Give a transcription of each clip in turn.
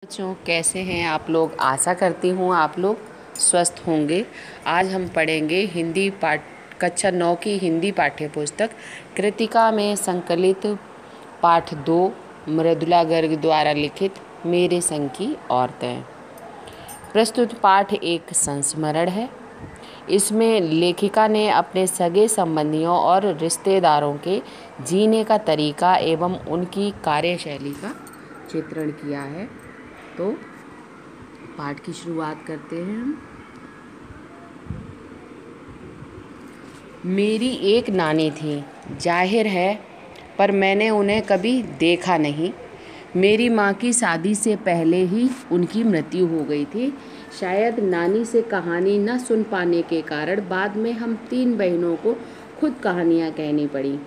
बच्चों, कैसे हैं आप लोग। आशा करती हूँ आप लोग स्वस्थ होंगे। आज हम पढ़ेंगे हिंदी पाठ कक्षा 9 की हिंदी पाठ्य पुस्तक कृतिका में संकलित पाठ 2 मृदुला गर्ग द्वारा लिखित मेरे संग की औरतें। प्रस्तुत पाठ एक संस्मरण है। इसमें लेखिका ने अपने सगे संबंधियों और रिश्तेदारों के जीने का तरीका एवं उनकी कार्यशैली का चित्रण किया है। तो पाठ की शुरुआत करते हैं हम। मेरी एक नानी थी, जाहिर है, पर मैंने उन्हें कभी देखा नहीं। मेरी माँ की शादी से पहले ही उनकी मृत्यु हो गई थी। शायद नानी से कहानी न सुन पाने के कारण बाद में हम 3 बहनों को खुद कहानियाँ कहनी पड़ी।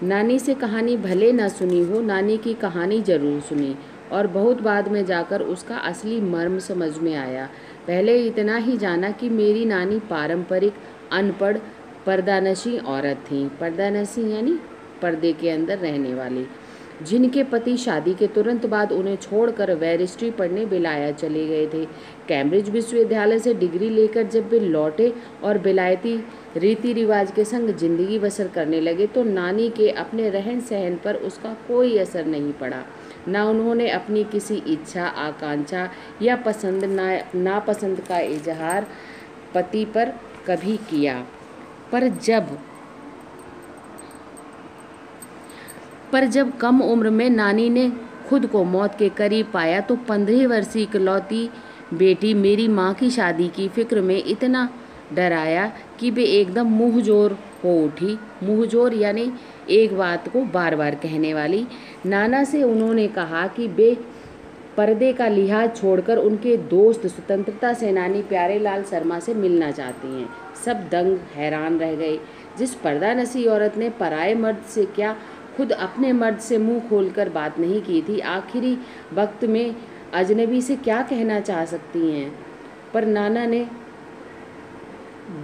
नानी से कहानी भले न सुनी हो, नानी की कहानी जरूर सुनी और बहुत बाद में जाकर उसका असली मर्म समझ में आया। पहले इतना ही जाना कि मेरी नानी पारंपरिक अनपढ़ पर्दानशी औरत थी। पर्दानशी यानी पर्दे के अंदर रहने वाली, जिनके पति शादी के तुरंत बाद उन्हें छोड़कर बैरिस्ट्री पढ़ने विलायत चले गए थे। कैम्ब्रिज विश्वविद्यालय से डिग्री लेकर जब वे लौटे और विलायती रीति रिवाज के संग जिंदगी बसर करने लगे तो नानी के अपने रहन सहन पर उसका कोई असर नहीं पड़ा। न उन्होंने अपनी किसी इच्छा, आकांक्षा या पसंद नापसंद का इजहार पति पर कभी किया। पर जब कम उम्र में नानी ने खुद को मौत के करीब पाया तो 15 वर्षीय इकलौती बेटी मेरी माँ की शादी की फिक्र में इतना डराया कि वे एकदम मुँहजोर हो उठी। मुँहजोर यानी एक बात को बार बार कहने वाली। नाना से उन्होंने कहा कि वे पर्दे का लिहाज छोड़कर उनके दोस्त स्वतंत्रता सेनानी प्यारेलाल शर्मा से मिलना चाहती हैं। सब दंग हैरान रह गए। जिस पर्दानशी औरत ने पराये मर्द से क्या खुद अपने मर्द से मुंह खोलकर बात नहीं की थी, आखिरी वक्त में अजनबी से क्या कहना चाह सकती हैं। पर नाना ने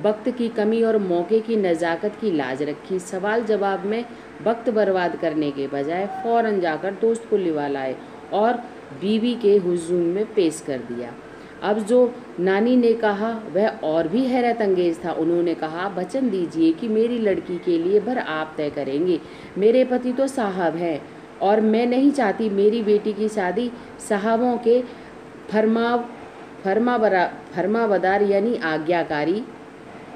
वक्त की कमी और मौके की नज़ाकत की लाज रखी। सवाल जवाब में वक्त बर्बाद करने के बजाय फौरन जाकर दोस्त को लिवा लाए और बीवी के हुजूम में पेश कर दिया। अब जो नानी ने कहा वह और भी हैरत अंगेज था। उन्होंने कहा, वचन दीजिए कि मेरी लड़की के लिए भर आप तय करेंगे। मेरे पति तो साहब हैं और मैं नहीं चाहती मेरी बेटी की शादी साहबों के फरमाबरदार यानी आज्ञाकारी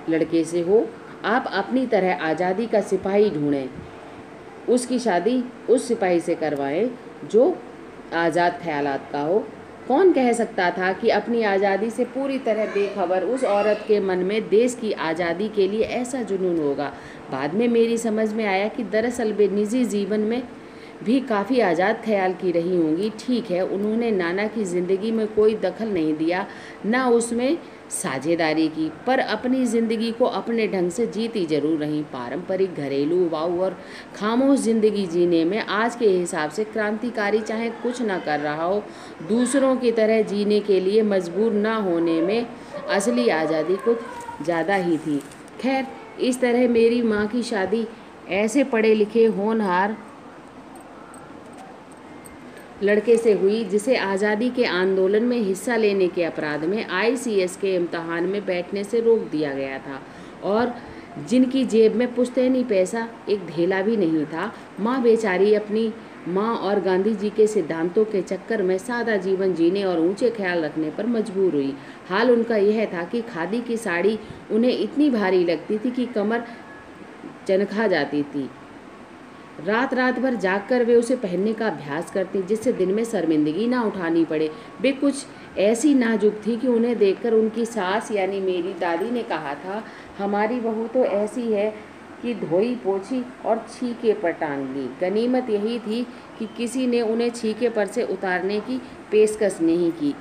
लड़के से हो। आप अपनी तरह आज़ादी का सिपाही ढूंढें, उसकी शादी उस सिपाही से करवाएं जो आज़ाद ख्यालात का हो। कौन कह सकता था कि अपनी आज़ादी से पूरी तरह बेखबर उस औरत के मन में देश की आज़ादी के लिए ऐसा जुनून होगा। बाद में मेरी समझ में आया कि दरअसल वे निजी जीवन में भी काफ़ी आज़ाद ख्याल की रही होंगी। ठीक है, उन्होंने नाना की ज़िंदगी में कोई दखल नहीं दिया, न उसमें साझेदारी की, पर अपनी ज़िंदगी को अपने ढंग से जीती जरूर रहीं। पारंपरिक घरेलू उबाऊ और खामोश ज़िंदगी जीने में आज के हिसाब से क्रांतिकारी चाहे कुछ न कर रहा हो, दूसरों की तरह जीने के लिए मजबूर न होने में असली आज़ादी कुछ ज़्यादा ही थी। खैर, इस तरह मेरी माँ की शादी ऐसे पढ़े लिखे होनहार लड़के से हुई जिसे आज़ादी के आंदोलन में हिस्सा लेने के अपराध में ICS के इम्तहान में बैठने से रोक दिया गया था और जिनकी जेब में पुश्तैनी पैसा एक ढेला भी नहीं था। माँ बेचारी अपनी माँ और गांधी जी के सिद्धांतों के चक्कर में सादा जीवन जीने और ऊंचे ख्याल रखने पर मजबूर हुई। हाल उनका यह था कि खादी की साड़ी उन्हें इतनी भारी लगती थी कि कमर चनखा जाती थी। रात रात भर जागकर वे उसे पहनने का अभ्यास करती, जिससे दिन में शर्मिंदगी ना उठानी पड़े। वे कुछ ऐसी नाजुक थी कि उन्हें देखकर उनकी सास यानी मेरी दादी ने कहा था, हमारी बहू तो ऐसी है कि धोई पोछी और छीके पर टांग ली। गनीमत यही थी कि किसी ने उन्हें छीके पर से उतारने की पेशकश नहीं की।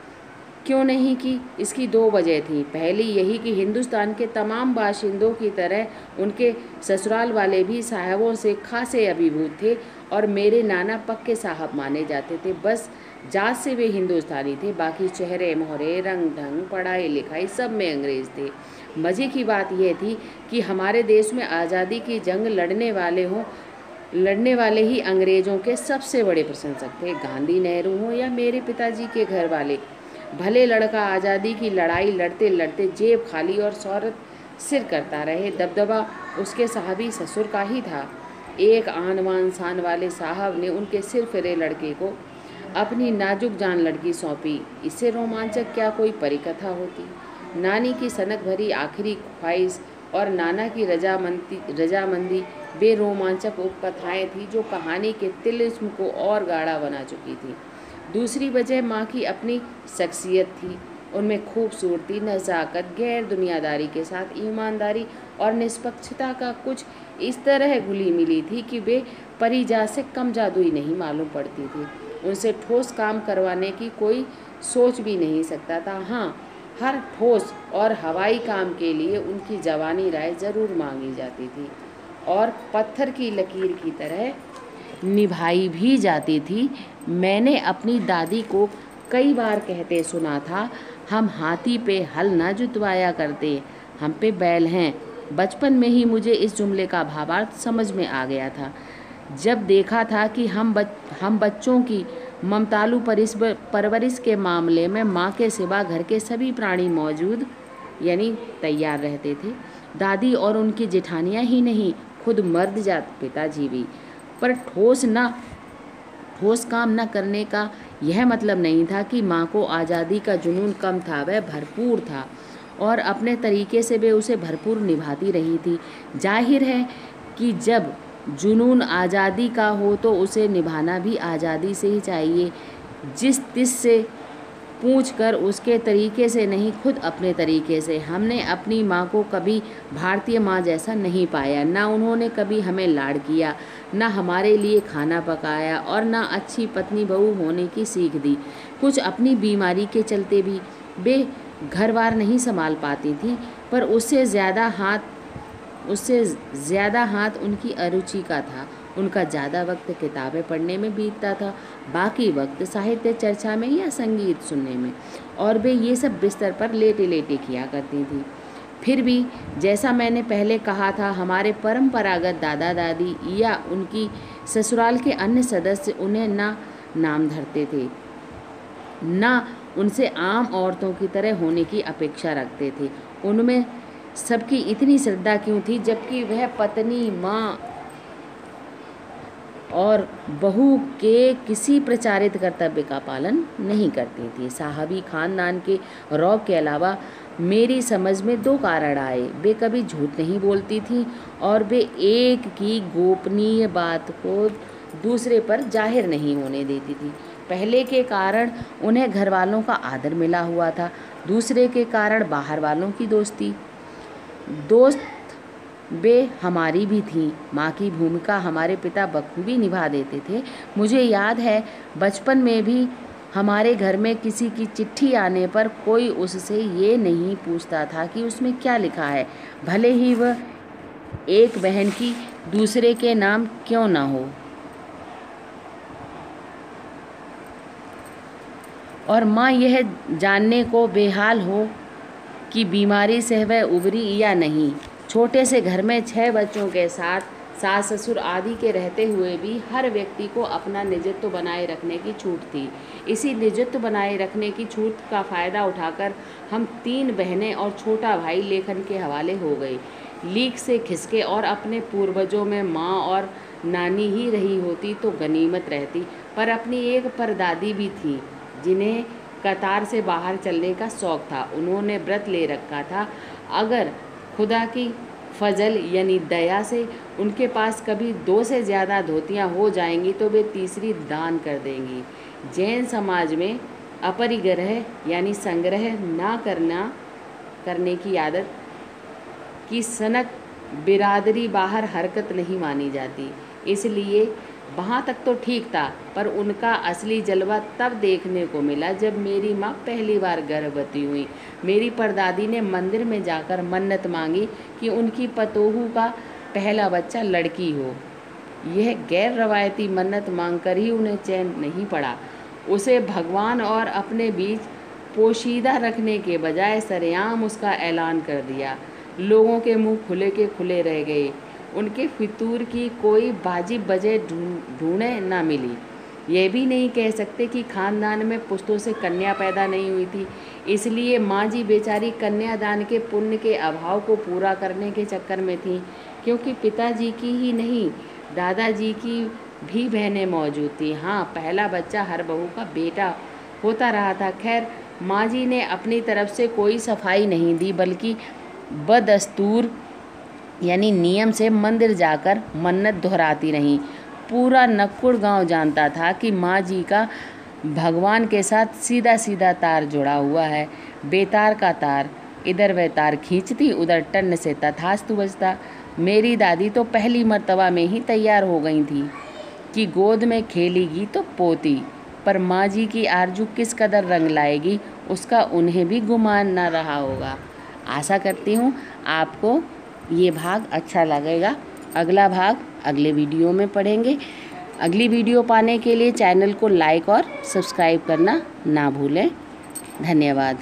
क्यों नहीं की? इसकी 2 वजह थी। पहली यही कि हिंदुस्तान के तमाम बाशिंदों की तरह उनके ससुराल वाले भी साहबों से खासे अभिभूत थे और मेरे नाना पक्के साहब माने जाते थे। बस जात से वे हिंदुस्तानी थे, बाकी चेहरे मोहरे, रंग ढंग, पढ़ाई लिखाई सब में अंग्रेज़ थे। मज़े की बात यह थी कि हमारे देश में आज़ादी की जंग लड़ने वाले हों लड़ने वाले ही अंग्रेज़ों के सबसे बड़े प्रशंसक थे। गांधी, नेहरू हों या मेरे पिताजी के घर वाले, भले लड़का आज़ादी की लड़ाई लड़ते लड़ते जेब खाली और शौहरत सिर करता रहे, दबदबा उसके साहबी ससुर का ही था। एक आन बान शान वाले साहब ने उनके सिर फिरे लड़के को अपनी नाजुक जान लड़की सौंपी। इससे रोमांचक क्या कोई परिकथा होती। नानी की सनक भरी आखिरी ख्वाहिश और नाना की रजामंदी वे रोमांचक उपकथाएं थी जो कहानी के तिलिस्म को और गाढ़ा बना चुकी थी। दूसरी वजह माँ की अपनी शख्सियत थी। उनमें खूबसूरती, नज़ाकत, गैर दुनियादारी के साथ ईमानदारी और निष्पक्षता का कुछ इस तरह घुली मिली थी कि वे परिजा से कम जादुई नहीं मालूम पड़ती थी। उनसे ठोस काम करवाने की कोई सोच भी नहीं सकता था। हाँ, हर ठोस और हवाई काम के लिए उनकी जवानी राय ज़रूर मांगी जाती थी और पत्थर की लकीर की तरह निभाई भी जाती थी। मैंने अपनी दादी को कई बार कहते सुना था, हम हाथी पे हल ना जुतवाया करते, हम पे बैल हैं। बचपन में ही मुझे इस जुमले का भावार्थ समझ में आ गया था। जब देखा था कि हम बच्चों की ममतालू परवरिश के मामले में माँ के सिवा घर के सभी प्राणी मौजूद यानी तैयार रहते थे। दादी और उनकी जेठानियाँ ही नहीं, खुद मर्द जात पिताजी भी। पर ठोस काम न करने का यह मतलब नहीं था कि माँ को आज़ादी का जुनून कम था। वह भरपूर था और अपने तरीके से वे उसे भरपूर निभाती रही थी। जाहिर है कि जब जुनून आज़ादी का हो तो उसे निभाना भी आज़ादी से ही चाहिए, जिस तिस से पूछ कर उसके तरीके से नहीं, खुद अपने तरीके से। हमने अपनी माँ को कभी भारतीय माँ जैसा नहीं पाया। ना उन्होंने कभी हमें लाड़ किया, ना हमारे लिए खाना पकाया और ना अच्छी पत्नी बहू होने की सीख दी। कुछ अपनी बीमारी के चलते भी वे घर-बार नहीं संभाल पाती थी, पर उससे ज़्यादा हाथ उनकी अरुचि का था। उनका ज़्यादा वक्त किताबें पढ़ने में बीतता था, बाकी वक्त साहित्य चर्चा में या संगीत सुनने में, और वे ये सब बिस्तर पर लेटे लेटे किया करती थी। फिर भी जैसा मैंने पहले कहा था, हमारे परंपरागत दादा दादी या उनकी ससुराल के अन्य सदस्य उन्हें ना नाम धरते थे, ना उनसे आम औरतों की तरह होने की अपेक्षा रखते थे। उनमें सबकी इतनी श्रद्धा क्यों थी, जबकि वह पत्नी, माँ और बहू के किसी प्रचारित कर्तव्य का पालन नहीं करती थी। साहबी खानदान के रौब के अलावा मेरी समझ में दो कारण आए। वे कभी झूठ नहीं बोलती थीं और वे एक की गोपनीय बात को दूसरे पर जाहिर नहीं होने देती थी। पहले के कारण उन्हें घर वालों का आदर मिला हुआ था, दूसरे के कारण बाहर वालों की दोस्ती। दोस्त वे हमारी भी थीं। माँ की भूमिका हमारे पिता बखूबी निभा देते थे। मुझे याद है बचपन में भी हमारे घर में किसी की चिट्ठी आने पर कोई उससे ये नहीं पूछता था कि उसमें क्या लिखा है, भले ही वह एक बहन की दूसरे के नाम क्यों ना हो। और माँ यह जानने को बेहाल हो कि बीमारी से वह उबरी या नहीं। छोटे से घर में 6 बच्चों के साथ सास ससुर आदि के रहते हुए भी हर व्यक्ति को अपना निजत्व बनाए रखने की छूट थी। इसी निजत्व बनाए रखने की छूट का फ़ायदा उठाकर हम 3 बहनें और छोटा भाई लेखन के हवाले हो गए। लीक से खिसके और अपने पूर्वजों में माँ और नानी ही रही होती तो गनीमत रहती, पर अपनी एक परदादी भी थी जिन्हें कतार से बाहर चलने का शौक़ था। उन्होंने व्रत ले रखा था, अगर खुदा की फजल यानी दया से उनके पास कभी 2 से ज़्यादा धोतियाँ हो जाएंगी तो वे तीसरी दान कर देंगी। जैन समाज में अपरिग्रह यानी संग्रह ना करने की आदत की सनक बिरादरी बाहर हरकत नहीं मानी जाती, इसलिए वहाँ तक तो ठीक था। पर उनका असली जलवा तब देखने को मिला जब मेरी माँ पहली बार गर्भवती हुई। मेरी परदादी ने मंदिर में जाकर मन्नत मांगी कि उनकी पतोहू का पहला बच्चा लड़की हो। यह गैर रवायती मन्नत मांगकर ही उन्हें चैन नहीं पड़ा। उसे भगवान और अपने बीच पोशीदा रखने के बजाय सरेआम उसका ऐलान कर दिया। लोगों के मुंह खुले के खुले रह गए। उनके फितूर की कोई वाजिब वजह ढूंढे ना मिली। ये भी नहीं कह सकते कि खानदान में पुश्तों से कन्या पैदा नहीं हुई थी, इसलिए माँ जी बेचारी कन्यादान के पुण्य के अभाव को पूरा करने के चक्कर में थी, क्योंकि पिताजी की ही नहीं दादाजी की भी बहनें मौजूद थी। हाँ, पहला बच्चा हर बहू का बेटा होता रहा था। खैर, माँ जी ने अपनी तरफ से कोई सफाई नहीं दी, बल्कि बदस्तूर यानी नियम से मंदिर जाकर मन्नत दोहराती रहीं। पूरा नक्कुड़ गांव जानता था कि माँ जी का भगवान के साथ सीधा सीधा तार जुड़ा हुआ है। बेतार का तार, इधर वह तार खींचती, उधर टन से तथास्तु बजता। मेरी दादी तो पहली मर्तबा में ही तैयार हो गई थी कि गोद में खेलेगी तो पोती, पर माँ जी की आरजू किस कदर रंग लाएगी उसका उन्हें भी गुमान ना रहा होगा। आशा करती हूँ आपको ये भाग अच्छा लगेगा। अगला भाग अगले वीडियो में पढ़ेंगे। अगली वीडियो पाने के लिए चैनल को लाइक और सब्सक्राइब करना ना भूलें। धन्यवाद।